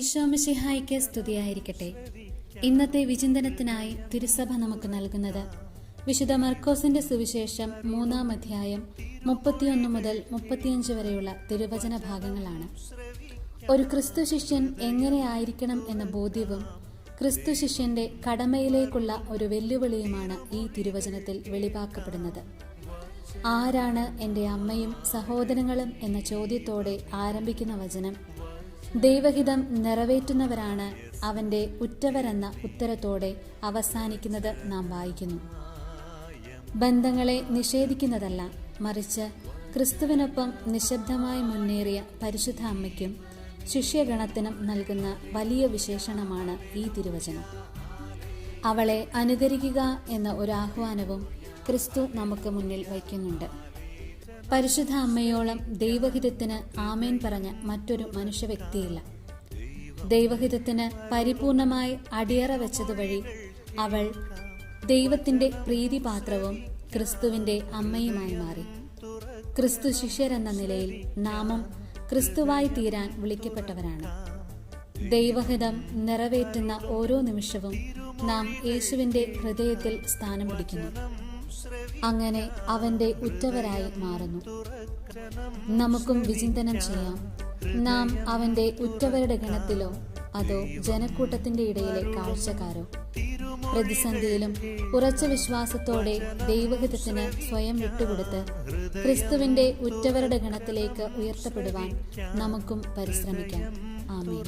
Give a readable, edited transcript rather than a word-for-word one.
ഈശോ മിശിഹായ്ക്ക് സ്തുതിയായിരിക്കട്ടെ. ഇന്നത്തെ വിചിന്തനത്തിനായി തിരുസഭ നമുക്ക് നൽകുന്നത് വിശുദ്ധ മർക്കോസിന്റെ സുവിശേഷം 3-ാം അധ്യായം 31 മുതൽ 35 വരെയുള്ള തിരുവചന ഭാഗങ്ങളാണ്. ഒരു ക്രിസ്തു ശിഷ്യൻ എങ്ങനെയായിരിക്കണം എന്ന ബോധ്യവും ക്രിസ്തു ശിഷ്യന്റെ കടമയിലേക്കുള്ള ഒരു വെല്ലുവിളിയുമാണ് ഈ തിരുവചനത്തിൽ വെളിവാക്കപ്പെടുന്നത്. ആരാണ് എൻ്റെ അമ്മയും സഹോദരങ്ങളും എന്ന ചോദ്യത്തോടെ ആരംഭിക്കുന്ന വചനം ദൈവഹിതം നിറവേറ്റുന്നവരാണ് അവൻ്റെ ഉറ്റവരെന്ന ഉത്തരത്തോടെ അവസാനിക്കുന്നത് നാം വായിക്കുന്നു. ബന്ധങ്ങളെ നിഷേധിക്കുന്നതല്ല, മറിച്ച് ക്രിസ്തുവിനൊപ്പം നിശബ്ദമായി മുന്നേറിയ പരിശുദ്ധ അമ്മയ്ക്കും ശിഷ്യഗണത്തിനും നൽകുന്ന വലിയ വിശേഷണമാണ് ഈ തിരുവചനം. അവളെ അനുകരിക്കുക എന്ന ഒരു ആഹ്വാനവും ക്രിസ്തു നമുക്ക് മുന്നിൽ വയ്ക്കുന്നുണ്ട്. പരിശുദ്ധ അമ്മയോളം ദൈവഹിതത്തിന് ആമേൻ പറഞ്ഞ മറ്റൊരു മനുഷ്യ വ്യക്തിയില്ല. ദൈവഹിതത്തിന് പരിപൂർണമായി അടിയറ വെച്ചതുവഴി അവൾ ദൈവത്തിന്റെ പ്രീതിപാത്രവും ക്രിസ്തുവിന്റെ അമ്മയുമായി മാറി. ക്രിസ്തു ശിഷ്യരെന്ന നിലയിൽ നാമും ക്രിസ്തുവായി തീരാൻ വിളിക്കപ്പെട്ടവരാണ്. ദൈവഹിതം നിറവേറ്റുന്ന ഓരോ നിമിഷവും നാം യേശുവിന്റെ ഹൃദയത്തിൽ സ്ഥാനം പിടിക്കുന്നു. അങ്ങനെ അവന്റെ ഉറ്റവരായി മാറുന്നു. നമുക്കും വിചിന്തനം ചെയ്യാം. നാം അവന്റെ ഉറ്റവരുടെ ഗണത്തിലോ അതോ ജനക്കൂട്ടത്തിന്റെ ഇടയിലെ കാഴ്ചക്കാരോ? പ്രതിസന്ധിയിലും ഉറച്ച വിശ്വാസത്തോടെ ദൈവഹിതത്തിന് സ്വയം വിട്ടുകൊടുത്ത് ക്രിസ്തുവിന്റെ ഉറ്റവരുടെ ഗണത്തിലേക്ക് ഉയർത്തപ്പെടുവാൻ നമുക്കും പരിശ്രമിക്കാം. ആമേൻ.